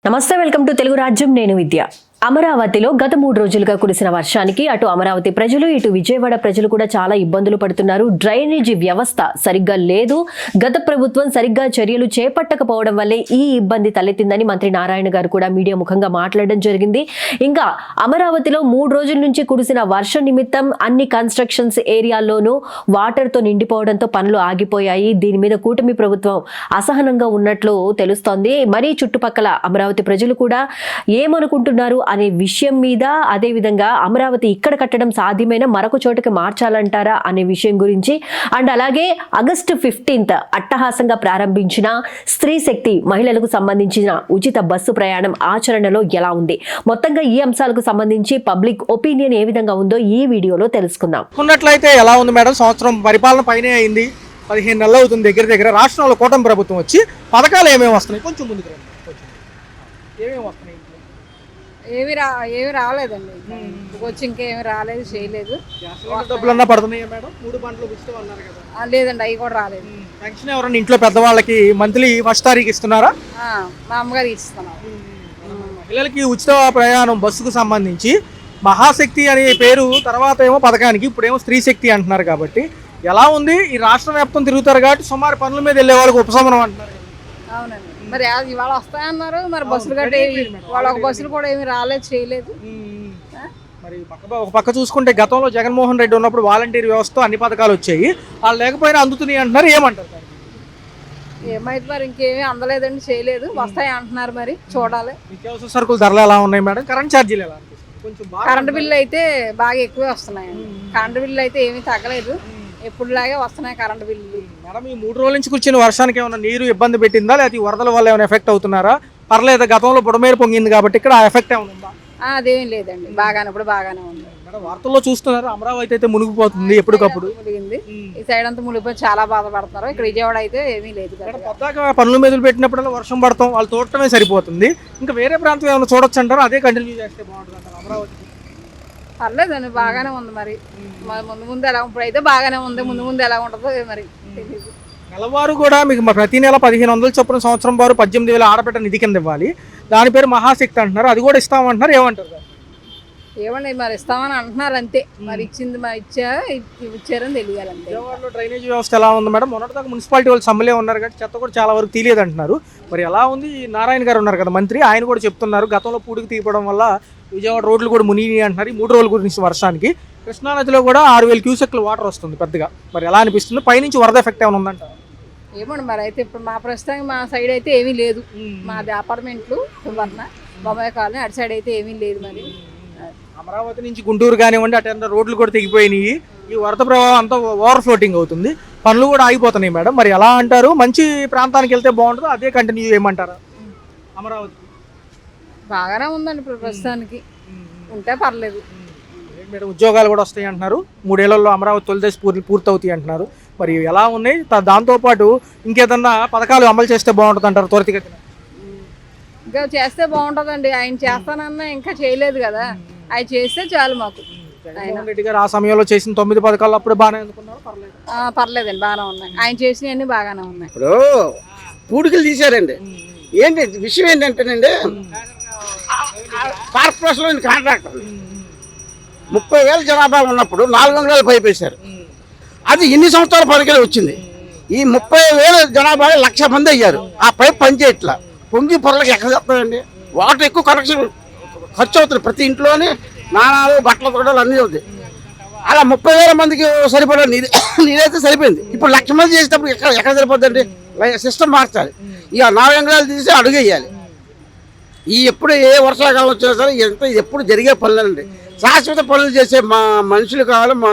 నమస్తే, welcome to Telugu రాజ్యం. నేను విద్య. అమరావతిలో గత 3 రోజులుగా కురిసిన వర్షానికి అటు అమరావతి ప్రజలు ఇటు విజయవాడ ప్రజలు కూడా చాలా ఇబ్బందులు పడుతున్నారు. డ్రైనేజీ వ్యవస్థ సరిగ్గా లేదు. గత ప్రభుత్వం సరిగ్గా చర్యలు చేపట్టకపోవడం వల్లే ఈ ఇబ్బంది తలెత్తిందని మంత్రి నారాయణ గారు కూడా మీడియా ముఖంగా మాట్లాడడం జరిగింది. ఇంకా అమరావతిలో 3 రోజుల నుంచి కురిసిన వర్షం నిమిత్తం అన్ని కన్స్ట్రక్షన్స్ ఏరియాల్లోనూ వాటర్తో నిండిపోవడంతో పనులు ఆగిపోయాయి. దీని మీద కూటమి ప్రభుత్వం అసహనంగా ఉన్నట్లు తెలుస్తోంది. మరి చుట్టుపక్కల అమరావతి ప్రజలు కూడా ఏమనుకుంటున్నారు అనే విషయం మీద, అదే విధంగా అమరావతి ఇక్కడ కట్టడం సాధ్యమైన మరొక చోటకి మార్చాలంటారా అనే విషయం గురించి, అండ్ అలాగే ఆగస్టు 15th అట్టహాసంగా ప్రారంభించిన స్త్రీ శక్తి మహిళలకు సంబంధించిన ఉచిత బస్సు ప్రయాణం ఆచరణలో ఎలా ఉంది, మొత్తంగా ఈ అంశాలకు సంబంధించి పబ్లిక్ ఒపీనియన్ ఏ విధంగా ఉందో ఈ వీడియోలో తెలుసుకుందాం. ఉన్నట్లయితే ఎలా ఉంది మేడం? సంవత్సరం పరిపాలన పైనే అయింది, 15 నెలలు అవుతుంది దగ్గర రాష్ట్రంలో కూటమి ప్రభుత్వం వచ్చి పథకాలు ఏమేమి వస్తున్నాయి? కొంచెం ముందుకు రండి. ఏమేమి వస్తున్నాయి? ఏమి రాలేదండి. వచ్చి ఇంకేమి రాలేదు, చేయలేదు. డబ్బులన్నా పడుతున్నాయా మేడం? 3 పంటలు ఉచితం అన్నారు కదా. లేదండి, అవి కూడా రాలేదు. పెన్షన్ ఎవరన్నా ఇంట్లో పెద్దవాళ్ళకి మంత్లీ 1st తారీఖు ఇస్తున్నారా? మా అమ్మగారు ఇస్తున్నారు. మహిళలకి ఉచిత ప్రయాణం బస్సుకు సంబంధించి మహాశక్తి అనే పేరు, తర్వాత ఏమో పథకానికి, ఇప్పుడేమో స్త్రీ శక్తి అంటున్నారు. కాబట్టి ఎలా ఉంది? ఈ రాష్ట్ర వ్యాప్తం తిరుగుతారు కాబట్టి సుమారు పనుల మీద వెళ్ళే వాళ్ళకి ఉపశమనం అంటున్నారు. అవునండి, మరి ఇవాళ వస్తాయన్నారు. మరి బస్సులు కట్టే వాళ్ళ ఒక బస్సులు కూడా ఏమి రాలేదు, చేయలేదు. మరి ఒక పక్క చూసుకుంటే గతంలో జగన్మోహన్ రెడ్డి ఉన్నప్పుడు వాలంటీర్ వ్యవస్థ అన్ని పథకాలు వచ్చాయి, వాళ్ళు లేకపోయినా అందుతున్నాయి అంటున్నారు. ఏమంటారు? ఏమైతే మరి ఇంకేమీ అందలేదండి, చేయలేదు. వస్తాయి అంటున్నారు, మరి చూడాలి. నిత్యావసర సరుకుల ధరలు ఎలా ఉన్నాయి మేడం? కరెంట్ ఛార్జీలు ఎలా? కరెంటు బిల్లు అయితే బాగా ఎక్కువే వస్తున్నాయండి. కరెంటు బిల్లు అయితే ఏమీ తగ్గలేదు, ఎప్పుడులాగే వస్తున్నాయి కరెంటు బిల్లు. మేడం, ఈ 3 రోజుల నుంచి కూర్చున్న వర్షానికి ఏమైనా నీరు ఇబ్బంది పెట్టిందా, లేకపోతే వరదల వల్ల ఏమైనా ఎఫెక్ట్ అవుతున్నారా? పర్లేదు, గతంలో బుడమేరు పొంగింది కాబట్టి ఇక్కడ ఆ ఎఫెక్ట్ ఏమైనా ఉందా? అదేం లేదండి, ఇప్పుడు బాగానే ఉంది. మేడం, వార్తల్లో చూస్తున్నారు అమరావతి అయితే మునిగిపోతుంది ఎప్పటికప్పుడు. మునిగింది, ఈ సైడ్ అంతా మునిగిపోయి చాలా బాధపడుతున్నారు. ఇక్కడ విజయవాడ అయితే ఏమీ లేదు. కొత్తగా పనుల మీద పెట్టినప్పుడు వర్షం పడతాం, వాళ్ళు తోటమే సరిపోతుంది. ఇంకా వేరే ప్రాంతం ఏమైనా చూడొచ్చు అంటారు? అదే కంటిన్యూ చేస్తే బాగుంటుంది అంటారు అమరావతి? పర్లేదండి, బాగానే ఉంది. మరి ముందు ఎలా, ఇప్పుడైతే బాగానే ఉంది. ముందు ఎలా ఉంటుందో మరి తెలియదు. నెలవారు కూడా మీకు ప్రతి నెల 1500 చొప్పున, సంవత్సరం వారు 18,000 ఆడబిడ్డ నిధి కింద ఇవ్వాలి. దాని పేరు మహాశక్తి అంటున్నారు, అది కూడా ఇస్తామంటున్నారు. ఏమంటారు? ఏమండి, మరి ఇస్తామని అంటున్నారు అంతే. మరి ఇచ్చింది, మరి ఇచ్చారని తెలియాలంటే. విజయవాడలో డ్రైనేజ్ వ్యవస్థ ఎలా ఉంది మేడం? మొన్నటిదాకా మున్సిపాలిటీ వాళ్ళు సమ్మెలే ఉన్నారు కాబట్టి చెత్త కూడా చాలా వరకు తీయలేదు అంటున్నారు. మరి ఎలా ఉంది? నారాయణ గారు ఉన్నారు కదా మంత్రి, ఆయన కూడా చెప్తున్నారు గతంలో పూడికి తీయడం వల్ల విజయవాడ రోడ్లు కూడా మునిగి అంటున్నారు. ఈ 3 రోజుల గురించి వర్షానికి కృష్ణానదిలో కూడా 6000 క్యూసెక్లు వాటర్ వస్తుంది పెద్దగా. మరి ఎలా అనిపిస్తుంది? పైనుంచి వరద ఎఫెక్ట్ ఏమైనా ఉందంట? ఏమండి, మరి అయితే ఇప్పుడు మా ప్రస్తుతానికి మా సైడ్ అయితే ఏమీ లేదు. మాది అపార్ట్మెంట్లు వర్ణ బొమ్మాయి కాలనీ, అటు సైడ్ అయితే ఏమీ లేదు. మరి అమరావతి నుంచి గుంటూరు కానివ్వండి, అటు రోడ్లు కూడా తెగిపోయినాయి. ఈ వరద ప్రవాహం అంతా ఓవర్ ఫ్లోటింగ్ అవుతుంది, పనులు కూడా ఆగిపోతున్నాయి. మేడం, మరి ఎలా అంటారు? మంచి ప్రాంతానికి వెళ్తే బాగుంటుందో అదే కంటిన్యూ చేయమంటారా? అమరావతి బాగానే ఉందండి ఇప్పుడు ప్రస్తుతానికి, ఉంటే పర్లేదు. మేడం, ఉద్యోగాలు కూడా వస్తాయి అంటున్నారు. 3 ఏళ్లలో అమరావతి తొలిదశ పూర్తవుతాయి అంటున్నారు. మరి ఎలా ఉన్నాయి? దాంతోపాటు ఇంకేదన్నా పథకాలు అమలు చేస్తే బాగుంటుంది అంటారు త్వరితగతిన? ఇంకా చేస్తే బాగుంటుందండి. ఆయన చేస్తానన్నా ఇంకా చేయలేదు కదా, ఆయన చేస్తే చాలు మాకు. జగన్మోహన్ రెడ్డి గారు ఆ సమయంలో చేసిన 9 పథకాలు అప్పుడు బాగానే అనుకున్నారు. పర్లేదండి, బాగానే ఉన్నాయి. ఆయన చేసినవన్నీ బాగానే ఉన్నాయి. ఇప్పుడు పూడికలు తీశారండి. ఏంటి విషయం ఏంటంటేనండి, కార్పొరేషన్లోని కాంట్రాక్టర్ 30,000 జనాభా ఉన్నప్పుడు 400 పైప్ వేశారు. అది ఎన్ని సంవత్సరాల పనికిలో వచ్చింది. ఈ 30,000 జనాభా 1,00,000 మంది అయ్యారు. ఆ పైప్ పనిచేయట్లా, పొంగి పొరలకు ఎక్కడ చెప్తాయండి. వాటర్ ఎక్కువ కనెక్షన్ ఖర్చు అవుతుంది. ప్రతి ఇంట్లోనే నాణాలు, బట్టలు తొడలు అన్నీ అవుతాయి. అలా 30,000 మందికి సరిపడా నీరైతే సరిపోయింది. ఇప్పుడు 1,00,000 మంది చేసేటప్పుడు ఎక్కడ సరిపోద్దండి? సిస్టమ్ మార్చాలి. ఇక 4 అంగుళాలు తీసి అడుగేయాలి. ఈ ఎప్పుడు ఏ వర్షాకాలం వచ్చినా సరే ఇది ఎప్పుడు జరిగే పనులండి. శాశ్వత పనులు చేసే మా మనుషులు కావాలి, మా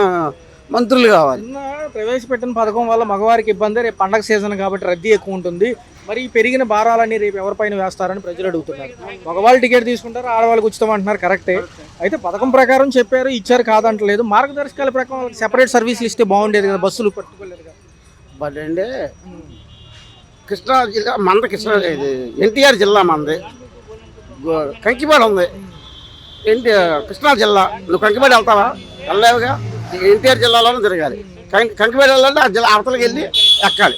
మంత్రులు కావాలి. ప్రవేశపెట్టిన పథకం వల్ల మగవారికి ఇబ్బంది. రేపు పండగ సీజన్ కాబట్టి రద్దీ ఎక్కువ ఉంటుంది. మరి పెరిగిన భారాలన్నీ రేపు ఎవరిపైన వేస్తారని ప్రజలు అడుగుతున్నారు. మగవాళ్ళు టికెట్ తీసుకుంటారు, ఆడవాళ్ళకి ఉచితం అంటున్నారు. కరెక్టే, అయితే పథకం ప్రకారం చెప్పారు, ఇచ్చారు కాదంటలేదు. మార్గదర్శకాల ప్రకారం సెపరేట్ సర్వీసులు ఇస్తే బాగుండేది కదా, బస్సులు పట్టుకోలేదు కదా. బట్ అండి, కృష్ణా జిల్లా మంద, ఎన్టీఆర్ జిల్లా మంది, కంకిపాడ ఉంది. కృష్ణా జిల్లా, నువ్వు కంకిపాడ వెళ్తావా? వెళ్ళలేవుగా. ఎన్టీఆర్ జిల్లాలోనే తిరగాలి. కంకిపాడ వెళ్ళాలంటే ఆ జిల్లా అవతలకి వెళ్ళి ఎక్కాలి.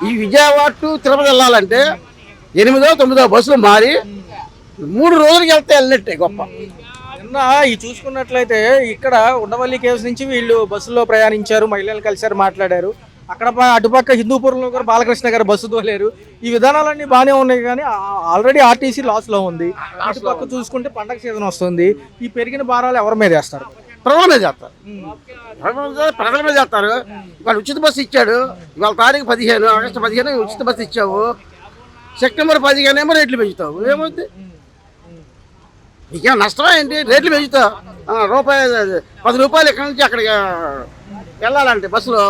ఈ విజయవాడ టు తిరుపతి వెళ్ళాలంటే 8వ 9వ బస్సులు మారి 3 రోజులకి వెళ్తే వెళ్ళినట్టే గొప్ప. నిన్న ఈ చూసుకున్నట్లయితే ఇక్కడ ఉండవల్లి కేవ్స్ నుంచి వీళ్ళు బస్సులో ప్రయాణించారు, మహిళలు కలిసారు, మాట్లాడారు. అక్కడ అటుపక్క హిందూపురంలో కూడా బాలకృష్ణ గారు బస్సు తోలేరు. ఈ విధానాలన్నీ బాగానే ఉన్నాయి, కానీ ఆల్రెడీ ఆర్టీసీ లాస్లో ఉంది. అటుపక్క చూసుకుంటే పండగ సీజన్ వస్తుంది. ఈ పెరిగిన భారాలు ఎవరి మీద వేస్తారు? ప్రజల మీద చేస్తారు. ప్రజల మీద చేస్తారు. ఇవాళ ఉచిత బస్సు ఇచ్చాడు. ఇవాళ తారీఖు 15 ఆగస్టు 15 ఉచిత బస్సు ఇచ్చావు. సెప్టెంబర్ 15 రేట్లు పెంచుతావు. ఏమవుతుంది? నీకేం నష్టమా ఏంటి? రేట్లు పెంచుతావు. ₹10 ఇక్కడ నుంచి అక్కడికి వెళ్ళాలంటే బస్సులో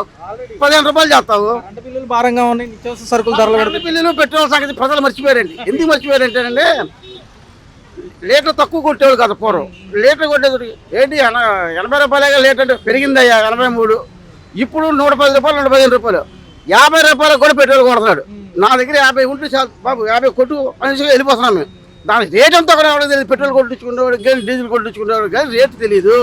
15 రూపాయలు చేస్తావు. కరెంటు బిల్లులు భారంగా ఉన్నాయి, నిత్యావసర సరుకులు ధరలు కరెంటు బిల్లులు పెట్రోల్ సంగతి ప్రజలు మర్చిపోయారండి. ఎందుకు మర్చిపోయారంటేనండి, లీటర్ తక్కువ కొట్టేవాడు కదా పూర్వం. లీటర్ కొట్టేది ఏంటి 80 రూపాయలుగా లీటర్ పెరిగిందయ్యా 83. ఇప్పుడు 110 రూపాయలు 115 రూపాయలు 50 రూపాయలు కూడా పెట్రోల్ కొడుతున్నాడు. నా దగ్గర 50 ఉంటే చాలు బాబు, 50 కొట్టు మనిషిగా వెళ్ళిపోతున్నాం మేము. దానికి రేట్ అంతా కూడా ఎవడో తెలియదు. పెట్రోల్ కొట్టించుకునేవాడు కానీ డీజిల్ కొట్టించుకునేవాడు కానీ రేటు తెలియదు.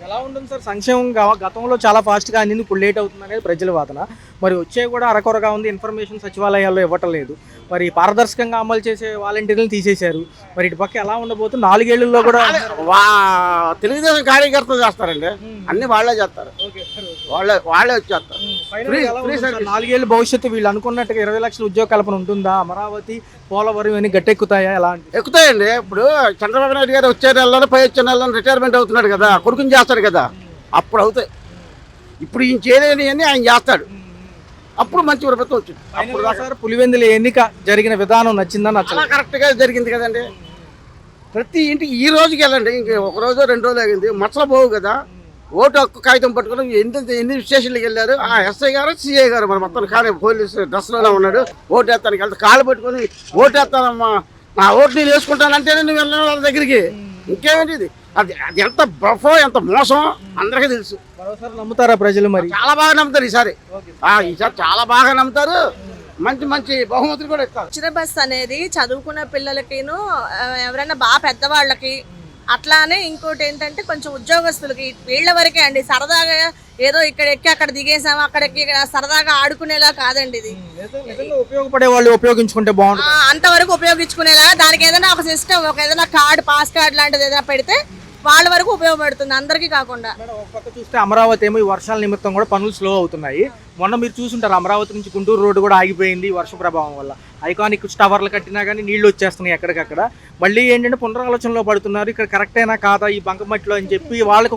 ఎలా ఉంటుంది సార్ సంక్షేమం? గతంలో చాలా ఫాస్ట్గా అందింది, ఇప్పుడు లేట్ అవుతుంది అనేది ప్రజల వాదన. మరి వచ్చే కూడా అరకొరగా ఉంది. ఇన్ఫర్మేషన్ సచివాలయాల్లో ఇవ్వటం లేదు. మరి పారదర్శకంగా అమలు చేసే వాలంటీర్లను తీసేశారు. మరి ఇటు పక్క ఎలా ఉండబోతుంది? 4 ఏళ్లలో కూడా తెలుగుదేశం కార్యకర్తలు చేస్తారండి, అన్ని వాళ్ళే చేస్తారు. వాళ్ళే వచ్చేస్తారు. 4 ఏళ్ళ భవిష్యత్తు వీళ్ళు అనుకున్నట్టుగా 20 లక్షల ఉద్యోగ కల్పన ఉంటుందా? అమరావతి, పోలవరం అని గట్టెక్కుతాయా? ఎలా ఎక్కుతాయండి. ఇప్పుడు చంద్రబాబు నాయుడు గారు వచ్చే నెలలో పై వచ్చే నెలలో రిటైర్మెంట్ అవుతున్నాడు కదా, కొడుకుని చేస్తాడు కదా, అప్పుడు అవుతాయి. ఇప్పుడు ఈయన చేయలేని అని ఆయన చేస్తాడు. అప్పుడు మంచి ప్రభుత్వం వచ్చింది. అప్పుడు సార్ పులివెందుల ఎన్నిక జరిగిన విధానం నచ్చిందా? చాలా కరెక్ట్గా జరిగింది కదండి. ప్రతి ఇంటికి ఈ రోజుకి వెళ్ళండి, ఇంక 1 రోజు 2 రోజులు అయింది, మచ్చలు పోవు కదా. ఓటు హక్కు కాగితం పట్టుకుని ఎన్ని స్టేషన్లకు వెళ్ళారు. ఆ ఎస్ఐ గారు సిఐ గారు మరి మొత్తం కానీ పోలీసు డ్రెస్లోనే ఉన్నాడు. ఓటు వేస్తానికి వెళ్తే కాళ్ళు పట్టుకొని ఓటు వేస్తానమ్మా, నా ఓటు నేను వేసుకుంటానంటేనే నువ్వు వెళ్ళిన వాళ్ళ దగ్గరికి. ఇంకేమిటి ఇది? అది ఎంత బఫో, ఎంత మోసం అందరికీ తెలుసు. మరోసారి నమ్ముతారా ప్రజలు? మరి చాలా బాగా నమ్ముతారు ఈసారి. ఈసారి చాలా బాగా నమ్ముతారు. మంచి మంచి బహుమతులు కూడా ఇస్తారు. ఉచిత బస్ అనేది చదువుకున్న పిల్లలకిను ఎవరైనా బాగా పెద్దవాళ్ళకి, అట్లానే ఇంకోటి ఏంటంటే కొంచెం ఉద్యోగస్తులకి వీళ్ళ వరకే అండి. సరదాగా ఏదో ఇక్కడ ఎక్కి అక్కడ దిగేసాము, అక్కడ ఎక్కి సరదాగా ఆడుకునేలా కాదండి ఇది. ఉపయోగపడే వాళ్ళు ఉపయోగించుకుంటే బాగుంటుంది. అంతవరకు ఉపయోగించుకునేలా దానికి ఏదైనా ఒక సిస్టమ్, ఒక ఏదైనా కార్డు, పాస్ కార్డు లాంటిది ఏదైనా పెడితే వాళ్ళ వరకు ఉపయోగపడుతుంది, అందరికీ కాకుండా. ఒక పక్క చూస్తే అమరావతి ఏమో ఈ వర్షాల నిమిత్తం కూడా పనులు స్లో అవుతున్నాయి. మొన్న మీరు చూసుంటారు, అమరావతి నుంచి గుంటూరు రోడ్డు కూడా ఆగిపోయింది వర్ష ప్రభావం వల్ల. ఐకానిక్ టవర్లు కట్టినా కానీ నీళ్లు వచ్చేస్తున్నాయి ఎక్కడికక్కడ. మళ్ళీ ఏంటంటే పునరాలోచనలో పడుతున్నారు, ఇక్కడ కరెక్టేనా కాదా ఈ బంకమట్టిలో అని చెప్పి వాళ్ళకి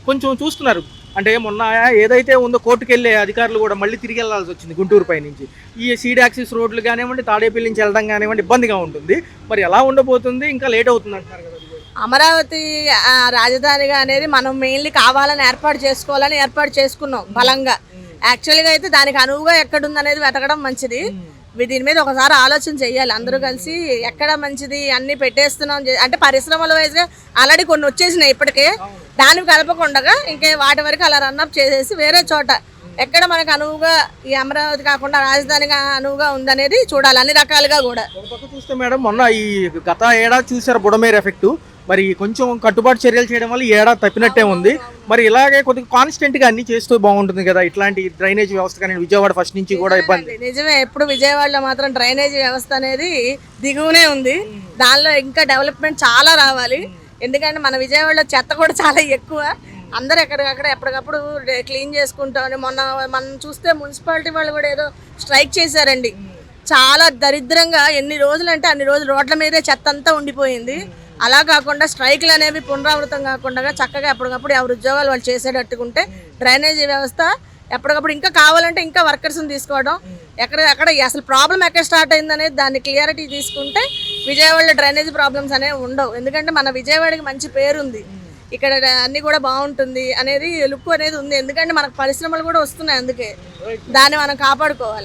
కొంచెం చూస్తున్నారు. అంటే మొన్న ఏదైతే ఉందో కోర్టుకు వెళ్ళే అధికారులు కూడా మళ్ళీ తిరిగి వెళ్ళాల్సి వచ్చింది గుంటూరు పై నుంచి. ఈ సీడ్ యాక్సిస్ రోడ్లు కానివ్వండి, తాడేపల్లి నుంచి వెళ్ళడం కానివ్వండి ఇబ్బందిగా ఉంటుంది. మరి ఎలా ఉండబోతుంది? ఇంకా లేట్ అవుతుంది అంటున్నారు కదా. అమరావతి రాజధానిగా అనేది మనం మెయిన్లీ కావాలని ఏర్పాటు చేసుకున్నాం బలంగా. యాక్చువల్గా అయితే దానికి అనువుగా ఎక్కడుందనేది వెతకడం మంచిది. దీని మీద ఒకసారి ఆలోచన చెయ్యాలి అందరూ కలిసి. ఎక్కడ మంచిది అన్ని పెట్టేస్తున్నాం అంటే పరిశ్రమల వైజ్గా ఆల్రెడీ కొన్ని వచ్చేసినాయి ఇప్పటికే. దానికి కలపకుండా ఇంకే వాటి వరకు అలా రన్అప్ చేసేసి వేరే చోట ఎక్కడ మనకు అనువుగా ఈ అమరావతి కాకుండా రాజధానిగా అనువుగా ఉందనేది చూడాలి, అన్ని రకాలుగా కూడా. చూస్తే మేడం మొన్న ఈ గత ఏడాది చూసారు బుడమేరు ఎఫెక్ట్. మరి కొంచెం కట్టుబాటు చర్యలు చేయడం వల్ల ఏడాది తప్పినట్టే ఉంది. మరి ఇలాగే కొద్దిగా కాన్స్టెంట్గా అన్ని చేస్తూ బాగుంటుంది కదా. ఇట్లాంటి డ్రైనేజ్ వ్యవస్థ కానీ విజయవాడ ఫస్ట్ నుంచి కూడా ఇబ్బంది. నిజమే, ఎప్పుడు విజయవాడలో మాత్రం డ్రైనేజ్ వ్యవస్థ అనేది దిగువనే ఉంది. దానిలో ఇంకా డెవలప్మెంట్ చాలా రావాలి. ఎందుకంటే మన విజయవాడలో చెత్త కూడా చాలా ఎక్కువ. అందరు ఎక్కడికక్కడ ఎప్పటికప్పుడు క్లీన్ చేసుకుంటామని మనం చూస్తే మున్సిపాలిటీ వాళ్ళు కూడా ఏదో స్ట్రైక్ చేశారండి. చాలా దరిద్రంగా ఎన్ని రోజులు అంటే అన్ని రోజులు రోడ్ల మీదే చెత్త అంతా ఉండిపోయింది. అలా కాకుండా స్ట్రైక్లు అనేవి పునరావృతం కాకుండా చక్కగా ఎప్పటికప్పుడు ఎవరి ఉద్యోగాలు వాళ్ళు చేసేటట్టుకుంటే డ్రైనేజీ వ్యవస్థ ఎప్పటికప్పుడు ఇంకా కావాలంటే ఇంకా వర్కర్స్ని తీసుకోవడం, ఎక్కడ అసలు ప్రాబ్లం ఎక్కడ స్టార్ట్ అయిందనేది దాన్ని క్లియారిటీ తీసుకుంటే విజయవాడలో డ్రైనేజీ ప్రాబ్లమ్స్ అనేవి ఉండవు. ఎందుకంటే మన విజయవాడకి మంచి పేరుంది, ఇక్కడ అన్ని కూడా బాగుంటుంది అనేది లుక్ అనేది ఉంది. ఎందుకంటే మనకు పరిశ్రమలు కూడా వస్తున్నాయి, అందుకే దాన్ని మనం కాపాడుకోవాలి.